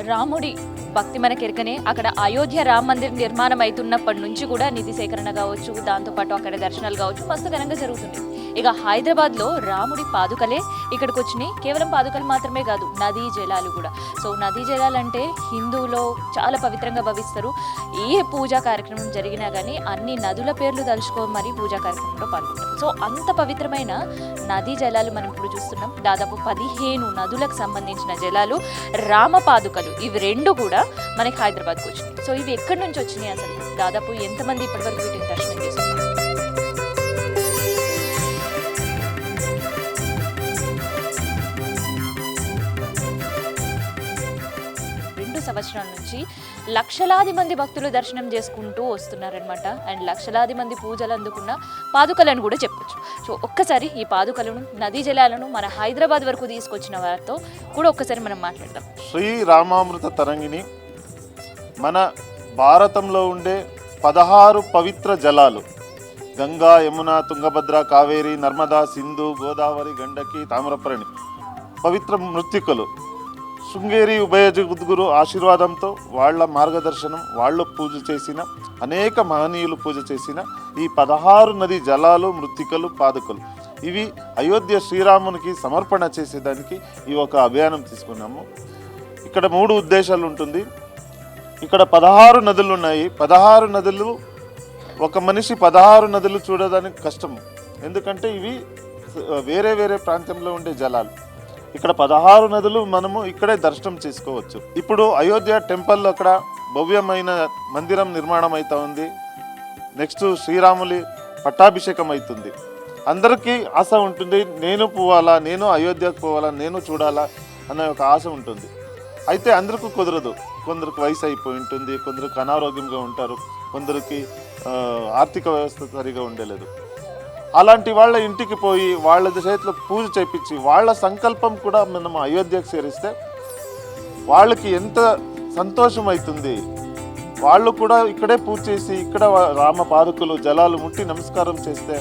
రాముడి భక్తి మనకెరకనే అక్కడ అయోధ్య రామ మందిర్ నిర్మాణం అవుతున్నప్పటి నుంచి కూడా నిధి సేకరణ కావచ్చు, దాంతోపాటు అక్కడ దర్శనాలు కావచ్చు మస్తు ఘనంగా జరుగుతుంది. ఇక హైదరాబాద్లో రాముడి పాదుకలే ఇక్కడికి వచ్చినాయి. కేవలం పాదుకలు మాత్రమే కాదు, నదీ జలాలు కూడా. సో నదీ జలాలు అంటే హిందువులో చాలా పవిత్రంగా భావిస్తారు. ఏ పూజా కార్యక్రమం జరిగినా కానీ అన్ని నదుల పేర్లు తలుచుకొని మరీ పూజా కార్యక్రమంలో పాల్గొంటారు. సో అంత పవిత్రమైన నదీ జలాలు మనం ఇప్పుడు చూస్తున్నాం. దాదాపు 15 నదులకు సంబంధించిన జలాలు, రామ పాదుకలు, ఇవి రెండు కూడా మనకి హైదరాబాద్కి వచ్చినాయి. సో ఇవి ఎక్కడి నుంచి వచ్చినాయి, అసలు దాదాపు ఎంతమంది ఇప్పటివరకు వీటిని దర్శనం చేసుకున్నారు? 2 సంవత్సరాల నుంచి లక్షలాది మంది భక్తులు దర్శనం చేసుకుంటూ వస్తున్నారనమాట. అండ్ లక్షలాది మంది పూజలు అందుకున్న పాదుకలను కూడా చెప్పొచ్చు. సో ఒక్కసారి ఈ పాదుకలను, నదీ జలాలను మన హైదరాబాద్ వరకు తీసుకొచ్చిన వారితో కూడా ఒక్కసారి మనం మాట్లాడదాం. శ్రీరామామృత తరంగిణి మన భారతంలో ఉండే 16 పవిత్ర జలాలు, గంగా, యమున, తుంగభద్ర, కావేరి, నర్మదా, సింధు, గోదావరి, గండకి, తామ్రపర్ణి పవిత్ర మృత్తికలు. శృంగేరి ఉభయ జగద్గురు ఆశీర్వాదంతో, వాళ్ళ మార్గదర్శనం, వాళ్ళు పూజ చేసిన అనేక మహనీయులు పూజ చేసిన ఈ 16 నది జలాలు, మృత్తికలు, పాదుకలు, ఇవి అయోధ్య శ్రీరామునికి సమర్పణ చేసేదానికి ఈ ఒక అభియానం తీసుకున్నాము. ఇక్కడ 3 ఉద్దేశాలు ఉంటుంది. ఇక్కడ 16 నదులు ఉన్నాయి. 16 నదులు, ఒక మనిషి 16 నదులు చూడడానికి కష్టం. ఎందుకంటే ఇవి వేరే వేరే ప్రాంతంలో ఉండే జలాలు. ఇక్కడ 16 నదులు మనము ఇక్కడే దర్శనం చేసుకోవచ్చు. ఇప్పుడు అయోధ్య టెంపుల్ అక్కడ భవ్యమైన మందిరం నిర్మాణం అవుతా ఉంది. నెక్స్ట్ శ్రీరాములి పట్టాభిషేకం అవుతుంది. అందరికీ ఆశ ఉంటుంది, నేను పోవాలా, నేను అయోధ్యకు పోవాలా, నేను చూడాలా అనే ఒక ఆశ ఉంటుంది. అయితే అందరికీ కుదరదు. కొందరికి వయసు అయిపోయి ఉంటుంది, కొందరికి అనారోగ్యంగా ఉంటారు, కొందరికి ఆర్థిక వ్యవస్థ సరిగా ఉండలేదు. అలాంటి వాళ్ళ ఇంటికి పోయి వాళ్ళ చేతిలో పూజ చేపించి వాళ్ళ సంకల్పం కూడా మనం అయోధ్యకు చేరిస్తే వాళ్ళకి ఎంత సంతోషం అవుతుంది. వాళ్ళు కూడా ఇక్కడే పూజ చేసి ఇక్కడ రామ పాదుకలు, జలాలు ముట్టి నమస్కారం చేస్తే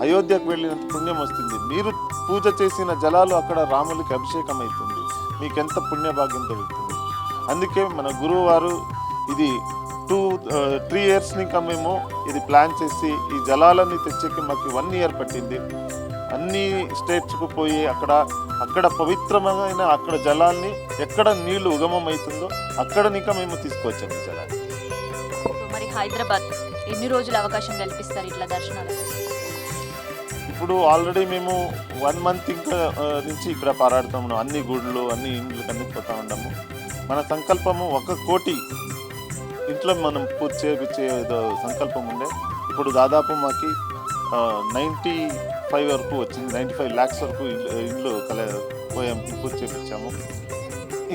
అయోధ్యకు వెళ్ళినంత పుణ్యం వస్తుంది. మీరు పూజ చేసిన జలాలు అక్కడ రాములకి అభిషేకం అవుతుంది. మీకు ఎంత పుణ్యభాగ్యం దొరుకుతుంది. అందుకే మన గురువు వారు ఇది 3 years ఇంకా మేము ఇది ప్లాన్ చేసి ఈ జలాలని తెచ్చేకి మాకు 1 year పట్టింది. అన్ని స్టేట్స్కు పోయి అక్కడ పవిత్రమైన అక్కడ జలాల్ని, ఎక్కడ నీళ్లు ఉగమం అవుతుందో అక్కడ ఇంకా మేము తీసుకొచ్చాము ఈ జలాన్ని. మరి హైదరాబాద్ ఎన్ని రోజులు అవకాశం కల్పిస్తారు ఇట్లా దర్శనాలు? ఇప్పుడు ఆల్రెడీ మేము 1 month ఇంకా నుంచి ఇక్కడ పారాడుతాము. అన్ని గుళ్ళు, అన్ని ఇండ్లకు అన్ని పోతా ఉన్నాము. మన సంకల్పము 1 కోటి ఇంట్లో మనం పూజ చేయించే సంకల్పం ఉండే. ఇప్పుడు దాదాపు మాకు 95 వరకు వచ్చింది. 95 lakhs వరకు ఇండ్లు పూజ చేయించాము.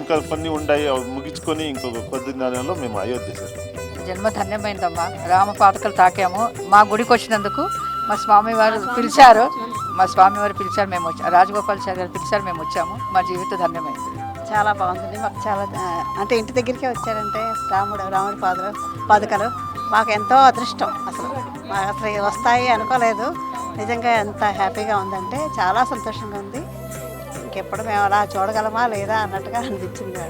ఇంకా కొన్ని ఉన్నాయి, అవి ముగించుకొని ఇంకొక కొద్ది నెలలో మేము అయోధ్య చేస్తాం. జన్మ ధన్యమైందమ్మా. రామ పాదుకలు తాకాము. మా గుడికి వచ్చినందుకు మా స్వామివారు పిలిచారు. మేము వచ్చాము. రాజగోపాల్ గారు పిలిచారు, మేము వచ్చాము. మా జీవితం ధన్యమైంది. చాలా బాగుంది. మాకు చాలా అంటే ఇంటి దగ్గరికే వచ్చారంటే రాముడి పాదుకలు మాకు ఎంతో అదృష్టం. అసలు వస్తాయి అనుకోలేదు. నిజంగా ఎంత హ్యాపీగా ఉందంటే చాలా సంతోషంగా ఉంది. ఇంకెప్పుడు మేము అలా చూడగలమా లేదా అన్నట్టుగా అనిపించింది.